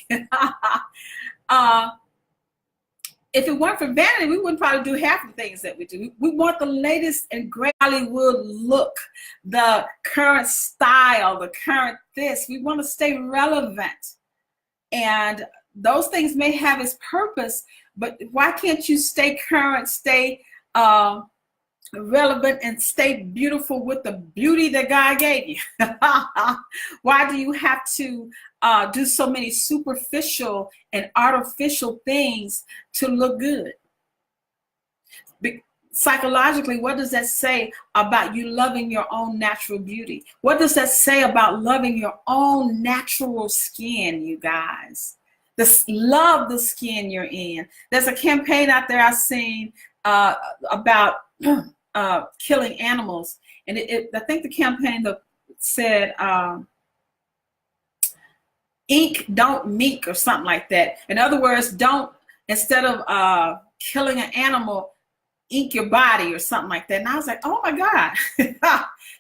If it weren't for vanity, we wouldn't probably do half the things that we do. We want the latest and great Hollywood look, the current style, the current this. We want to stay relevant. And those things may have its purpose, but why can't you stay current, stay relevant, and stay beautiful with the beauty that God gave you? Why do you have to do so many superficial and artificial things to look good? Psychologically, what does that say about you loving your own natural beauty? What does that say about loving your own natural skin, you guys? Love the skin you're in. There's a campaign out there I've seen about killing animals. And I think the campaign that said, ink, don't meek, or something like that. In other words, don't, instead of killing an animal, ink your body or something like that. And I was like, oh my God.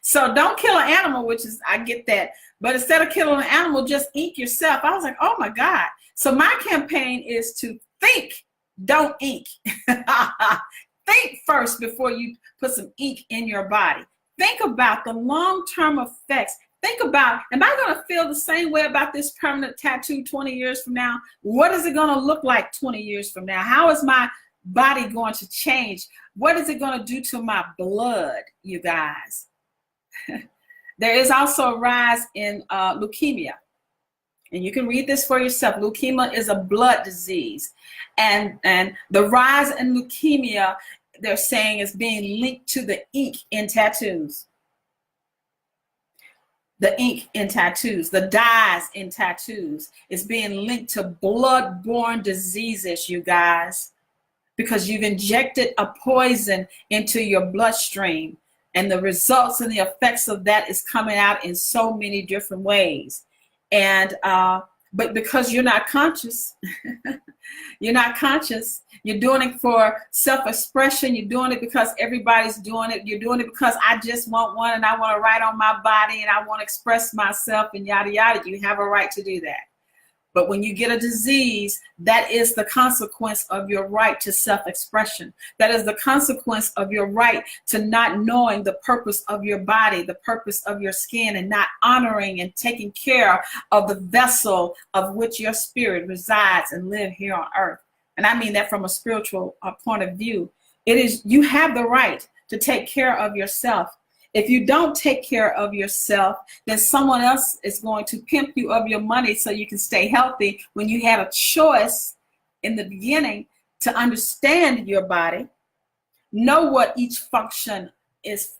So don't kill an animal, which is, I get that. But instead of killing an animal, just ink yourself. I was like, oh my God. So my campaign is to think, don't ink. Think first before you put some ink in your body. Think about the long-term effects. Think about, am I going to feel the same way about this permanent tattoo 20 years from now? What is it going to look like 20 years from now? How is my body going to change? What is it going to do to my blood, you guys? There is also a rise in leukemia. And you can read this for yourself. Leukemia is a blood disease. And the rise in leukemia, they're saying, is being linked to the ink in tattoos. The ink in tattoos, the dyes in tattoos is being linked to blood-borne diseases, you guys, because you've injected a poison into your bloodstream. And the results and the effects of that is coming out in so many different ways. And but because you're not conscious, you're doing it for self-expression. You're doing it because everybody's doing it. You're doing it because I just want one and I want to write on my body and I want to express myself and yada, yada. You have a right to do that. But when you get a disease, that is the consequence of your right to self-expression. That is the consequence of your right to not knowing the purpose of your body, the purpose of your skin, and not honoring and taking care of the vessel of which your spirit resides and live here on earth. And I mean that from a spiritual point of view. It is, you have the right to take care of yourself. If you don't take care of yourself, then someone else is going to pimp you of your money so you can stay healthy, when you had a choice in the beginning to understand your body, know what each function is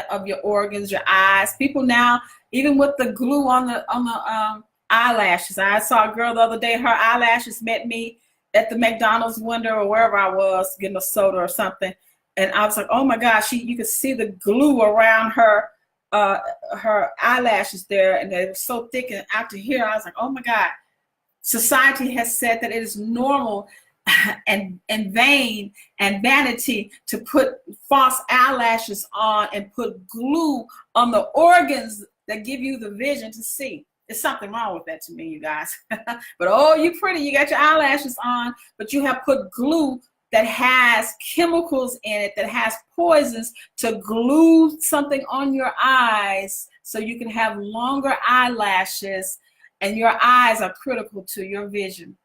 of your organs, your eyes. People now, even with the glue on the eyelashes. I saw a girl the other day, her eyelashes met me at the McDonald's window or wherever I was getting a soda or something. And I was like, oh my gosh, you could see the glue around her eyelashes there, and they were so thick and out to here. I was like, oh my God. Society has said that it is normal and vain and vanity to put false eyelashes on and put glue on the organs that give you the vision to see. There's something wrong with that to me, you guys. But oh, you pretty, you got your eyelashes on, but you have put glue that has chemicals in it, that has poisons to glue something on your eyes so you can have longer eyelashes And your eyes are critical to your vision,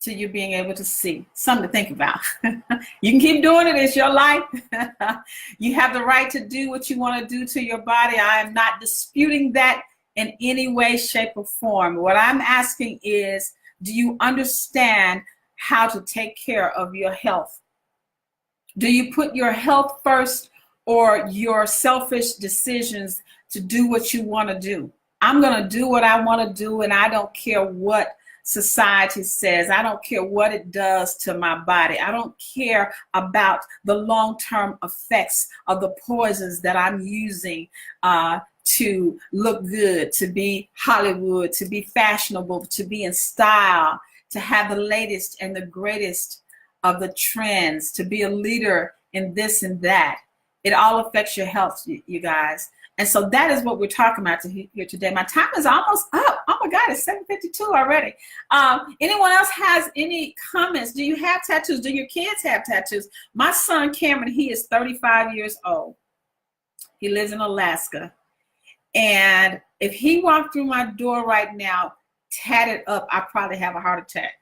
to you being able to see. Something to think about. You can keep doing it. It's your life. You have the right to do what you want to do to your body. I am not disputing that in any way, shape, or form. What I'm asking is, do you understand how to take care of your health? Do you put your health first, or your selfish decisions to do what you want to do? I'm going to do what I want to do, and I don't care what society says. I don't care what it does to my body. I don't care about the long-term effects of the poisons that I'm using to look good, to be Hollywood, to be fashionable, to be in style, to have the latest and the greatest of the trends, to be a leader in this and that. It all affects your health, you guys. And so that is what we're talking about here today. My time is almost up. Oh my God, it's 7:52 already. Anyone else has any comments? Do you have tattoos? Do your kids have tattoos? My son, Cameron, he is 35 years old. He lives in Alaska. And if he walked through my door right now, tatted up, I'd probably have a heart attack.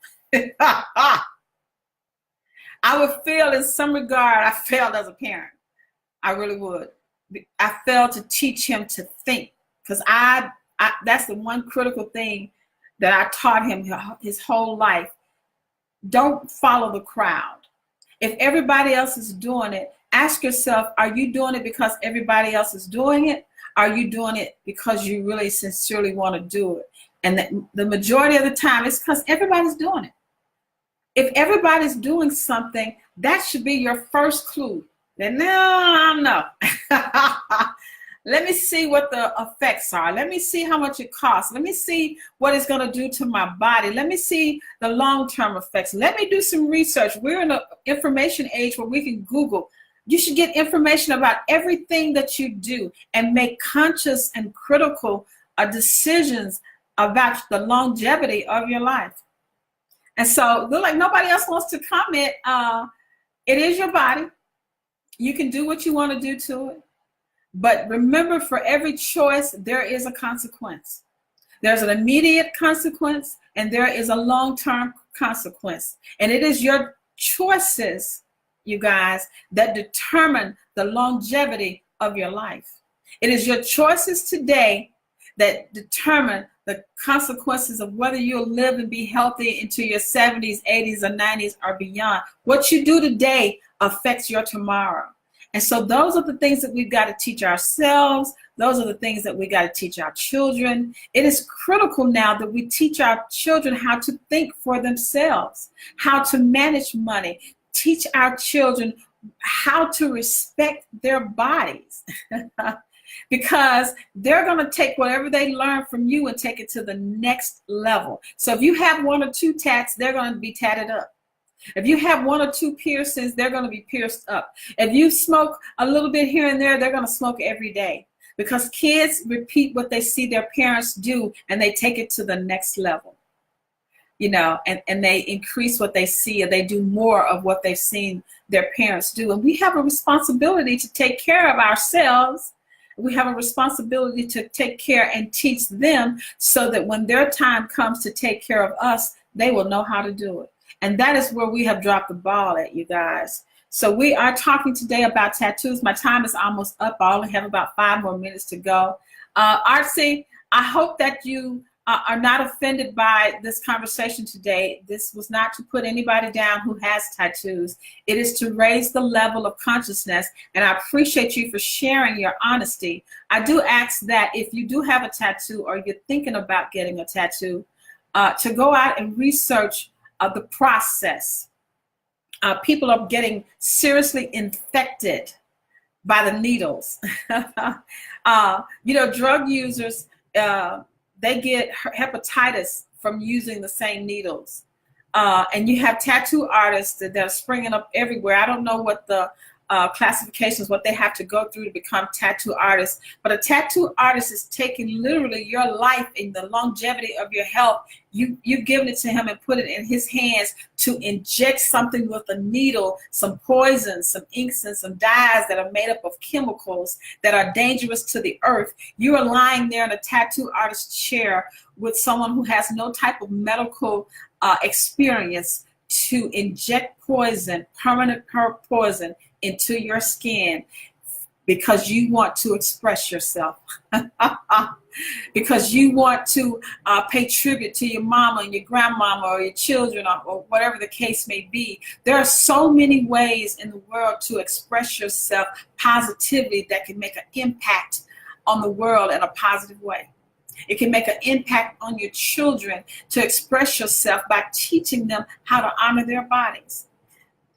I would feel, in some regard, I failed as a parent. I really would. I failed to teach him to think, because that's the one critical thing that I taught him his whole life. Don't follow the crowd. If everybody else is doing it, ask yourself, are you doing it because everybody else is doing it? Are you doing it because you really sincerely want to do it? And the majority of the time, it's because everybody's doing it. If everybody's doing something, that should be your first clue. Then no. Let me see what the effects are. Let me see how much it costs. Let me see what it's going to do to my body. Let me see the long-term effects. Let me do some research. We're in an information age where we can Google. You should get information about everything that you do and make conscious and critical decisions about the longevity of your life. And so, look like nobody else wants to comment. It is your body. You can do what you want to do to it. But remember, for every choice, there is a consequence. There's an immediate consequence, and there is a long-term consequence. And it is your choices, you guys, that determine the longevity of your life. It is your choices today that determine the consequences of whether you'll live and be healthy into your 70s, 80s, or 90s, or beyond. What you do today affects your tomorrow. And so those are the things that we've got to teach ourselves. Those are the things that we got to teach our children. It is critical now that we teach our children how to think for themselves, how to manage money, teach our children how to respect their bodies. Because they're going to take whatever they learn from you and take it to the next level. So if you have one or two tats, they're going to be tatted up. If you have one or two piercings, they're going to be pierced up. If you smoke a little bit here and there, they're going to smoke every day. Because kids repeat what they see their parents do, and they take it to the next level. You know, and they increase what they see, or they do more of what they've seen their parents do. And we have a responsibility to take care of ourselves. We have a responsibility to take care and teach them, so that when their time comes to take care of us, they will know how to do it. And that is where we have dropped the ball at, you guys. So we are talking today about tattoos. My time is almost up. I only have about 5 more minutes to go. Artsy, I hope that you are not offended by this conversation today. This was not to put anybody down who has tattoos. It is to raise the level of consciousness, and I appreciate you for sharing your honesty. I do ask that if you do have a tattoo, or you're thinking about getting a tattoo, to go out and research the process. People are getting seriously infected by the needles. You know, drug users, they get hepatitis from using the same needles. And you have tattoo artists that are springing up everywhere. I don't know what the classifications, what they have to go through to become tattoo artists. But a tattoo artist is taking literally your life and the longevity of your health. You've given it to him and put it in his hands to inject something with a needle, some poison, some inks, and some dyes that are made up of chemicals that are dangerous to the earth. You are lying there in a tattoo artist's chair with someone who has no type of medical experience to inject poison, permanent poison, into your skin because you want to express yourself. Because you want to pay tribute to your mama and your grandmama or your children or whatever the case may be. There are so many ways in the world to express yourself positively that can make an impact on the world in a positive way. It can make an impact on your children to express yourself by teaching them how to honor their bodies.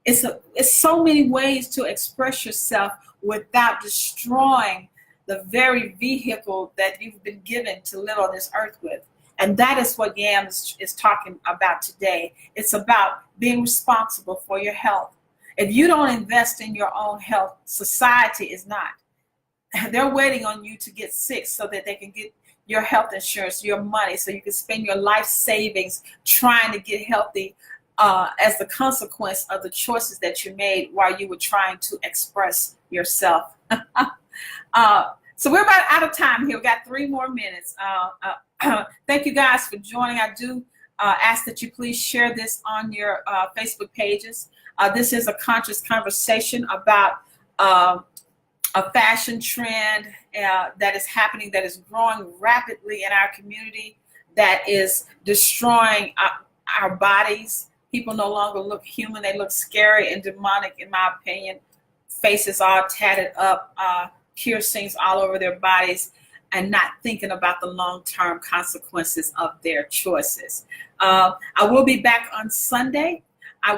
It's so many ways to express yourself without destroying the very vehicle that you've been given to live on this earth with. And that is what Yams is talking about today. It's about being responsible for your health. If you don't invest in your own health, society is not. They're waiting on you to get sick so that they can get your health insurance, your money, so you can spend your life savings trying to get healthy as the consequence of the choices that you made while you were trying to express yourself. So we're about out of time here. We got 3 more minutes. Thank you guys for joining. I do ask that you please share this on your Facebook pages. This is a conscious conversation about a fashion trend that is happening, that is growing rapidly in our community, that is destroying our bodies. People no longer look human. They look scary and demonic, in my opinion. Faces all tatted up, piercings all over their bodies, and not thinking about the long-term consequences of their choices. I will be back on Sunday. I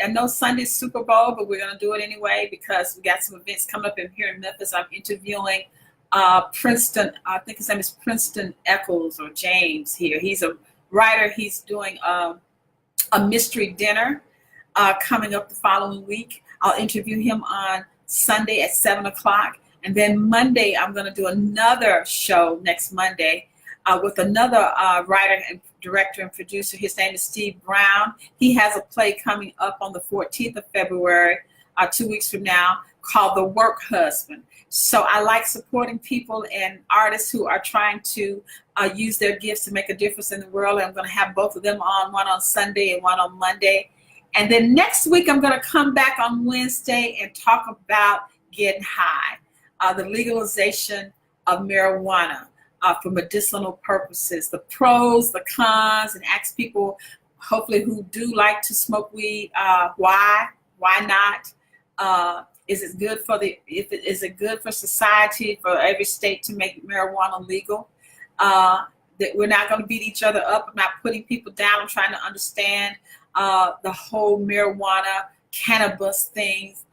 know Sunday's Super Bowl, but we're going to do it anyway because we got some events coming up here in Memphis. I'm interviewing Princeton, I think his name is Princeton Eccles or James here. He's a writer. He's doing a mystery dinner coming up the following week. I'll interview him on Sunday at 7 o'clock. And then Monday, I'm going to do another show next Monday with another writer and director and producer. His name is Steve Brown. He has a play coming up on the 14th of February, 2 weeks from now, called The Work Husband. So I like supporting people and artists who are trying to use their gifts to make a difference in the world. I'm going to have both of them on, one on Sunday and one on Monday. And then next week, I'm going to come back on Wednesday and talk about getting high, the legalization of marijuana for medicinal purposes, the pros, the cons, and ask people, hopefully, who do like to smoke weed, why not? Is it good for is it good for society, for every state to make marijuana legal? That we're not going to beat each other up. I'm not putting people down. I'm trying to understand the whole marijuana, cannabis things,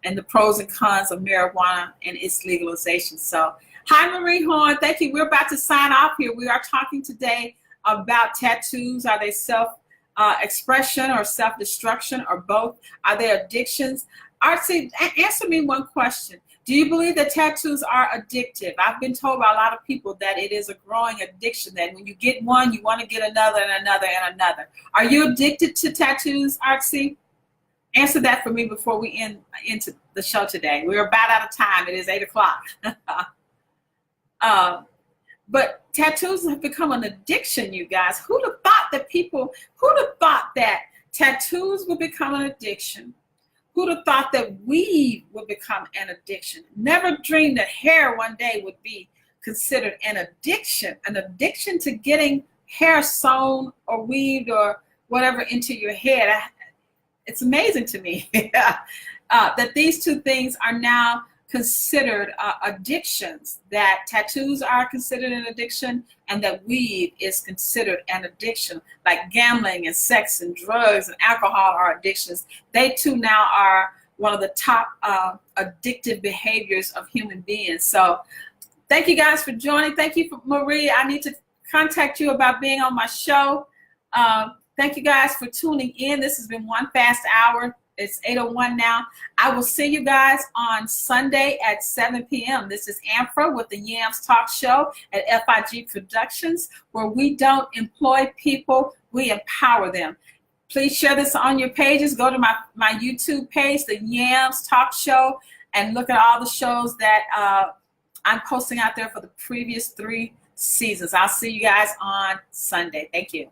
and the pros and cons of marijuana and its legalization. So, hi, Marie Horn. Thank you. We're about to sign off here. We are talking today about tattoos. Are they self-expression or self-destruction or both? Are they addictions? Artsy, answer me one question. Do you believe that tattoos are addictive? I've been told by a lot of people that it is a growing addiction, that when you get one, you want to get another and another and another. Are you addicted to tattoos, Artsy? Answer that for me before we end into the show today. We're about out of time. It is 8 o'clock. But tattoos have become an addiction, you guys. Who'd have thought that tattoos would become an addiction? Who'd have thought that weave would become an addiction? Never dreamed that hair one day would be considered an addiction to getting hair sewn or weaved or whatever into your head. It's amazing to me that these two things are now considered addictions, that tattoos are considered an addiction and that weed is considered an addiction, like gambling and sex and drugs and alcohol are addictions. They too now are one of the top addictive behaviors of human beings. So thank you guys for joining. Thank you, Marie. I need to contact you about being on my show. Thank you guys for tuning in. This has been One Fast Hour. It's 8:01 now. I will see you guys on Sunday at 7 p.m. This is Anfra with the Yams Talk Show at FIG Productions, where we don't employ people, we empower them. Please share this on your pages. Go to my YouTube page, the Yams Talk Show, and look at all the shows that I'm posting out there for the previous 3 seasons. I'll see you guys on Sunday. Thank you.